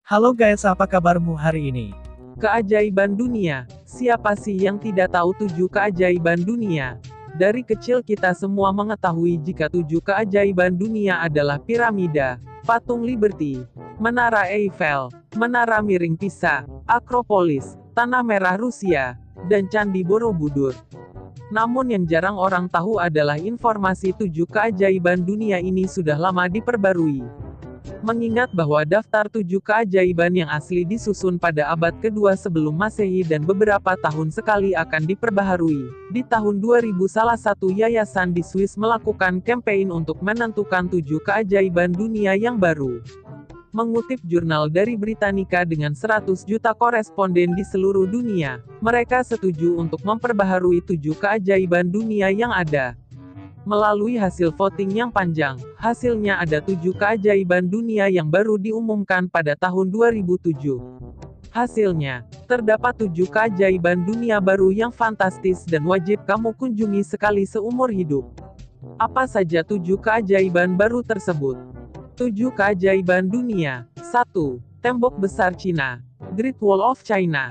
Halo guys, apa kabarmu hari ini? Keajaiban dunia. Siapa sih yang tidak tahu 7 keajaiban dunia? Dari kecil kita semua mengetahui jika 7 keajaiban dunia adalah piramida, patung Liberty, Menara Eiffel, Menara Miring Pisa, Akropolis, Tanah Merah Rusia, dan Candi Borobudur. Namun yang jarang orang tahu adalah informasi 7 keajaiban dunia ini sudah lama diperbarui. Mengingat bahwa daftar 7 keajaiban yang asli disusun pada abad kedua sebelum Masehi dan beberapa tahun sekali akan diperbaharui. Di tahun 2000 salah satu yayasan di Swiss melakukan campaign untuk menentukan 7 keajaiban dunia yang baru. Mengutip jurnal dari Britannica dengan 100 juta koresponden di seluruh dunia, mereka setuju untuk memperbaharui 7 keajaiban dunia yang ada. Melalui hasil voting yang panjang, hasilnya ada 7 keajaiban dunia yang baru diumumkan pada tahun 2007. Hasilnya, terdapat 7 keajaiban dunia baru yang fantastis dan wajib kamu kunjungi sekali seumur hidup. Apa saja 7 keajaiban baru tersebut? 7 keajaiban dunia. 1. Tembok besar Cina. Great Wall of China.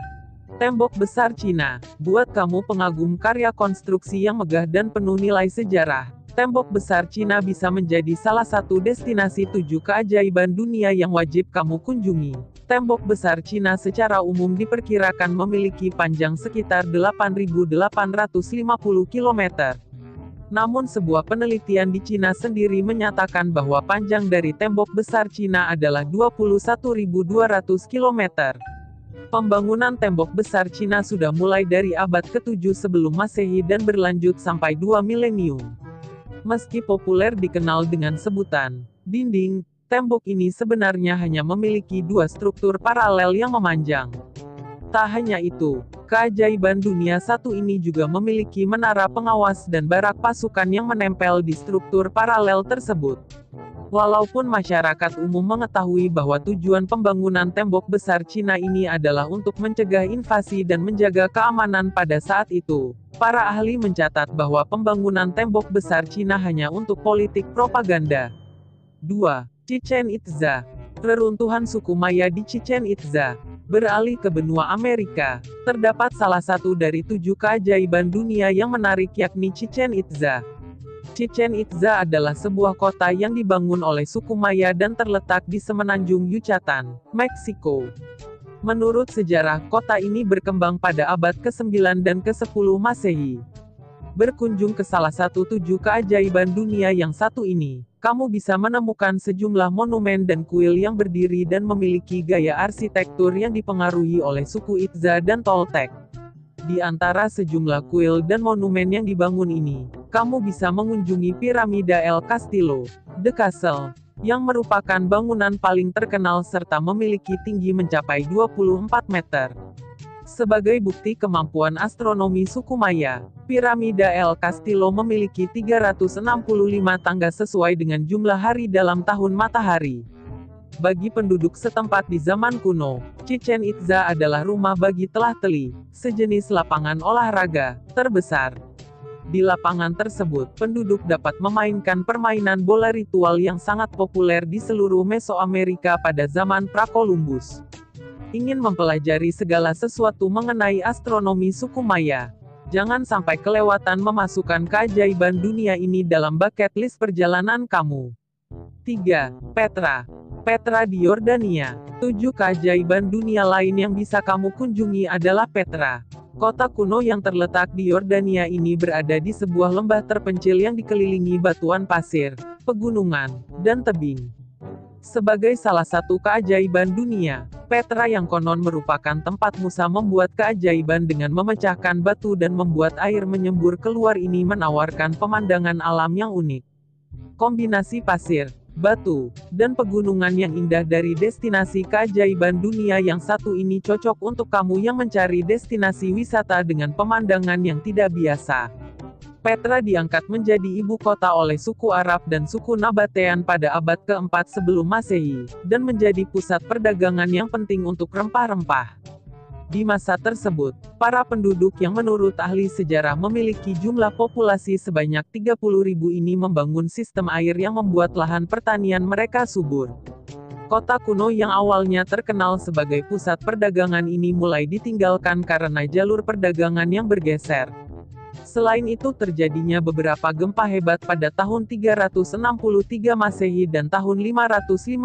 Tembok besar Cina, buat kamu pengagum karya konstruksi yang megah dan penuh nilai sejarah. Tembok besar Cina bisa menjadi salah satu destinasi 7 keajaiban dunia yang wajib kamu kunjungi. Tembok besar Cina secara umum diperkirakan memiliki panjang sekitar 8.850 km. Namun sebuah penelitian di Cina sendiri menyatakan bahwa panjang dari tembok besar Cina adalah 21.200 km. Pembangunan tembok besar Cina sudah mulai dari abad ke-7 sebelum Masehi dan berlanjut sampai 2 milenium. Meski populer dikenal dengan sebutan dinding, tembok ini sebenarnya hanya memiliki 2 struktur paralel yang memanjang. Tak hanya itu, keajaiban dunia satu ini juga memiliki menara pengawas dan barak pasukan yang menempel di struktur paralel tersebut. Walaupun masyarakat umum mengetahui bahwa tujuan pembangunan tembok besar Cina ini adalah untuk mencegah invasi dan menjaga keamanan pada saat itu, para ahli mencatat bahwa pembangunan tembok besar Cina hanya untuk politik propaganda. 2. Chichen Itza. Reruntuhan suku Maya di Chichen Itza. Beralih ke benua Amerika, terdapat salah satu dari 7 keajaiban dunia yang menarik yakni Chichen Itza. Chichen Itza adalah sebuah kota yang dibangun oleh suku Maya dan terletak di semenanjung Yucatan, Meksiko. Menurut sejarah, kota ini berkembang pada abad ke-9 dan ke-10 Masehi. Berkunjung ke salah satu 7 keajaiban dunia yang satu ini, kamu bisa menemukan sejumlah monumen dan kuil yang berdiri dan memiliki gaya arsitektur yang dipengaruhi oleh suku Itza dan Toltec. Di antara sejumlah kuil dan monumen yang dibangun ini, kamu bisa mengunjungi piramida El Castillo, The Castle, yang merupakan bangunan paling terkenal serta memiliki tinggi mencapai 24 meter. Sebagai bukti kemampuan astronomi suku Maya, piramida El Castillo memiliki 365 tangga sesuai dengan jumlah hari dalam tahun matahari. Bagi penduduk setempat di zaman kuno, Chichen Itza adalah rumah bagi telah-teli, sejenis lapangan olahraga terbesar. Di lapangan tersebut, penduduk dapat memainkan permainan bola ritual yang sangat populer di seluruh Mesoamerika pada zaman pra-Columbus. Ingin mempelajari segala sesuatu mengenai astronomi suku Maya? Jangan sampai kelewatan memasukkan keajaiban dunia ini dalam bucket list perjalanan kamu. 3. Petra. Petra di Yordania. 7 keajaiban dunia lain yang bisa kamu kunjungi adalah Petra. Kota kuno yang terletak di Yordania ini berada di sebuah lembah terpencil yang dikelilingi batuan pasir, pegunungan, dan tebing. Sebagai salah satu keajaiban dunia, Petra yang konon merupakan tempat Musa membuat keajaiban dengan memecahkan batu dan membuat air menyembur keluar ini menawarkan pemandangan alam yang unik. Kombinasi pasir, batu, dan pegunungan yang indah dari destinasi keajaiban dunia yang satu ini cocok untuk kamu yang mencari destinasi wisata dengan pemandangan yang tidak biasa. Petra diangkat menjadi ibu kota oleh suku Arab dan suku Nabatean pada abad ke-4 sebelum Masehi, dan menjadi pusat perdagangan yang penting untuk rempah-rempah. Di masa tersebut, para penduduk yang menurut ahli sejarah memiliki jumlah populasi sebanyak 30.000 ini membangun sistem air yang membuat lahan pertanian mereka subur. Kota kuno yang awalnya terkenal sebagai pusat perdagangan ini mulai ditinggalkan karena jalur perdagangan yang bergeser. Selain itu terjadinya beberapa gempa hebat pada tahun 363 Masehi dan tahun 551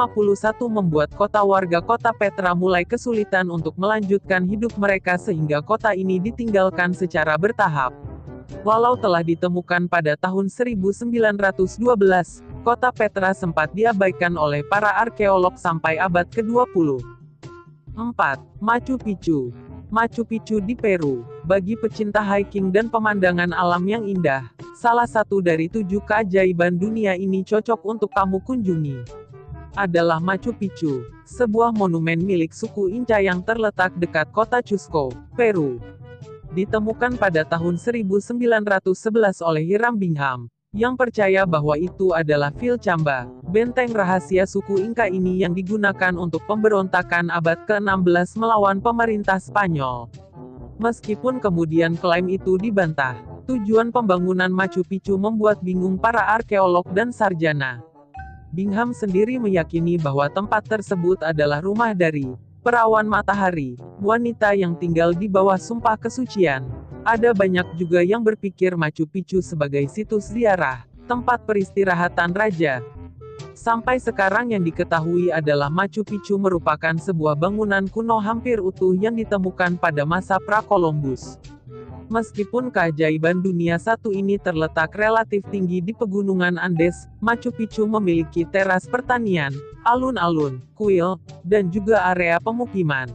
membuat warga kota Petra mulai kesulitan untuk melanjutkan hidup mereka sehingga kota ini ditinggalkan secara bertahap. Walau telah ditemukan pada tahun 1912, kota Petra sempat diabaikan oleh para arkeolog sampai abad ke-20. 4. Machu Picchu. Machu Picchu di Peru. Bagi pecinta hiking dan pemandangan alam yang indah, salah satu dari 7 keajaiban dunia ini cocok untuk kamu kunjungi. Adalah Machu Picchu, sebuah monumen milik suku Inca yang terletak dekat kota Cusco, Peru. Ditemukan pada tahun 1911 oleh Hiram Bingham, yang percaya bahwa itu adalah Vilcabamba, benteng rahasia suku Inca ini yang digunakan untuk pemberontakan abad ke-16 melawan pemerintah Spanyol. Meskipun kemudian klaim itu dibantah, tujuan pembangunan Machu Picchu membuat bingung para arkeolog dan sarjana. Bingham sendiri meyakini bahwa tempat tersebut adalah rumah dari perawan matahari, wanita yang tinggal di bawah sumpah kesucian. Ada banyak juga yang berpikir Machu Picchu sebagai situs ziarah, tempat peristirahatan raja. Sampai sekarang yang diketahui adalah Machu Picchu merupakan sebuah bangunan kuno hampir utuh yang ditemukan pada masa pra-Columbus. Meskipun keajaiban dunia satu ini terletak relatif tinggi di pegunungan Andes, Machu Picchu memiliki teras pertanian, alun-alun, kuil, dan juga area pemukiman.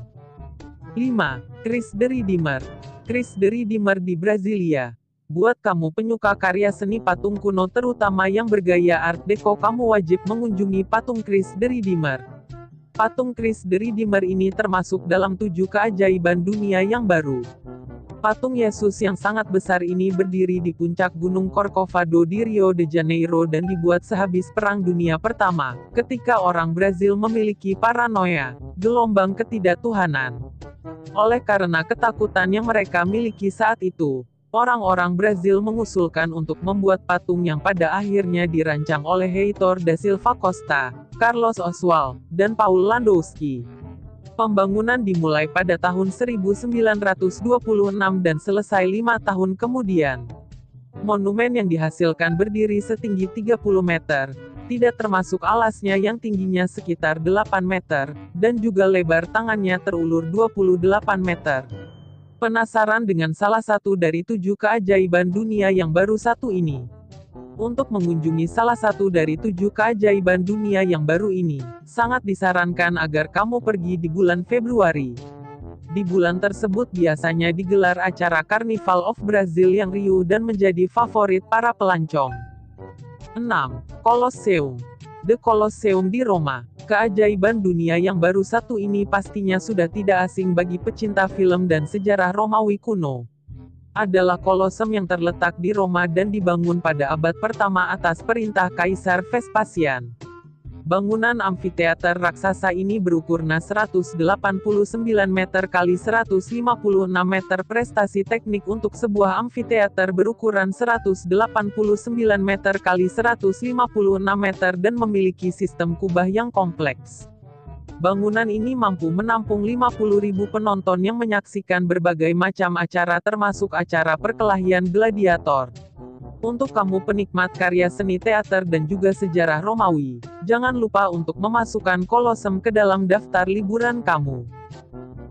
5. Cristo Redentor. Cristo Redentor di Brasilia. Buat kamu penyuka karya seni patung kuno terutama yang bergaya Art Deco, kamu wajib mengunjungi patung Cristo Redentor. Patung Cristo Redentor ini termasuk dalam 7 keajaiban dunia yang baru. Patung Yesus yang sangat besar ini berdiri di puncak Gunung Corcovado di Rio de Janeiro dan dibuat sehabis Perang Dunia Pertama, ketika orang Brazil memiliki paranoia, gelombang ketidaktuhanan. Oleh karena ketakutan yang mereka miliki saat itu, orang-orang Brazil mengusulkan untuk membuat patung yang pada akhirnya dirancang oleh Heitor da Silva Costa, Carlos Oswald, dan Paul Landowski. Pembangunan dimulai pada tahun 1926 dan selesai 5 tahun kemudian. Monumen yang dihasilkan berdiri setinggi 30 meter, tidak termasuk alasnya yang tingginya sekitar 8 meter, dan juga lebar tangannya terulur 28 meter. Penasaran dengan salah satu dari 7 keajaiban dunia yang baru satu ini? Untuk mengunjungi salah satu dari 7 keajaiban dunia yang baru ini, sangat disarankan agar kamu pergi di bulan Februari. Di bulan tersebut biasanya digelar acara Carnival of Brazil yang riuh dan menjadi favorit para pelancong. 6. Colosseum. The Colosseum di Roma. Keajaiban dunia yang baru satu ini pastinya sudah tidak asing bagi pecinta film dan sejarah Romawi kuno. Adalah Kolosseum yang terletak di Roma dan dibangun pada abad pertama atas perintah Kaisar Vespasian. Bangunan amfiteater raksasa ini berukur 189 meter kali 156 meter. Prestasi teknik untuk sebuah amfiteater berukuran 189 meter kali 156 meter dan memiliki sistem kubah yang kompleks. Bangunan ini mampu menampung 50.000 penonton yang menyaksikan berbagai macam acara termasuk acara perkelahian gladiator. Untuk kamu penikmat karya seni teater dan juga sejarah Romawi, jangan lupa untuk memasukkan Kolosseum ke dalam daftar liburan kamu.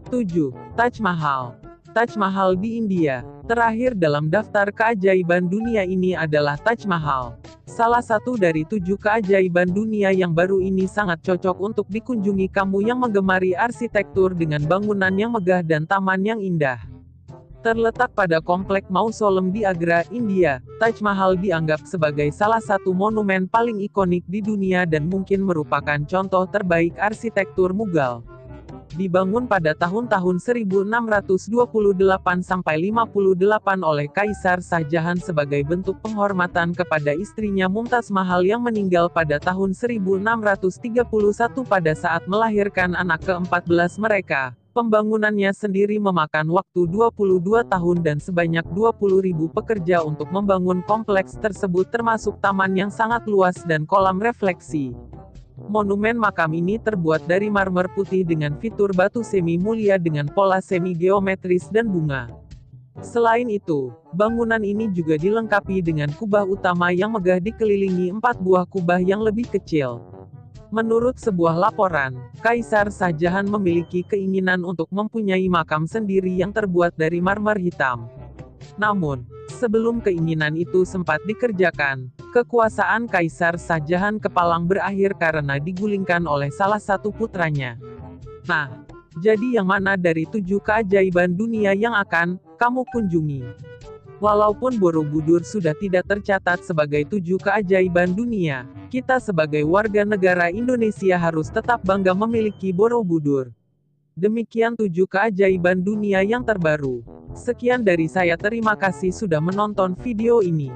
7. Taj Mahal. Taj Mahal di India. Terakhir dalam daftar keajaiban dunia ini adalah Taj Mahal. Salah satu dari 7 keajaiban dunia yang baru ini sangat cocok untuk dikunjungi kamu yang menggemari arsitektur dengan bangunan yang megah dan taman yang indah. Terletak pada komplek Mausoleum di Agra, India, Taj Mahal dianggap sebagai salah satu monumen paling ikonik di dunia dan mungkin merupakan contoh terbaik arsitektur Mughal. Dibangun pada tahun-tahun 1628 sampai 58 oleh Kaisar Shah Jahan sebagai bentuk penghormatan kepada istrinya Mumtaz Mahal yang meninggal pada tahun 1631 pada saat melahirkan anak ke-14 mereka. Pembangunannya sendiri memakan waktu 22 tahun dan sebanyak 20.000 pekerja untuk membangun kompleks tersebut termasuk taman yang sangat luas dan kolam refleksi. Monumen makam ini terbuat dari marmer putih dengan fitur batu semi mulia dengan pola semi geometris dan bunga. Selain itu, bangunan ini juga dilengkapi dengan kubah utama yang megah dikelilingi 4 buah kubah yang lebih kecil. Menurut sebuah laporan, Kaisar Shah Jahan memiliki keinginan untuk mempunyai makam sendiri yang terbuat dari marmer hitam. Namun, sebelum keinginan itu sempat dikerjakan, kekuasaan Kaisar Shah Jahan kepalang berakhir karena digulingkan oleh salah satu putranya. Nah, jadi yang mana dari 7 keajaiban dunia yang akan kamu kunjungi? Walaupun Borobudur sudah tidak tercatat sebagai 7 keajaiban dunia, kita sebagai warga negara Indonesia harus tetap bangga memiliki Borobudur. Demikian 7 keajaiban dunia yang terbaru. Sekian dari saya, terima kasih sudah menonton video ini.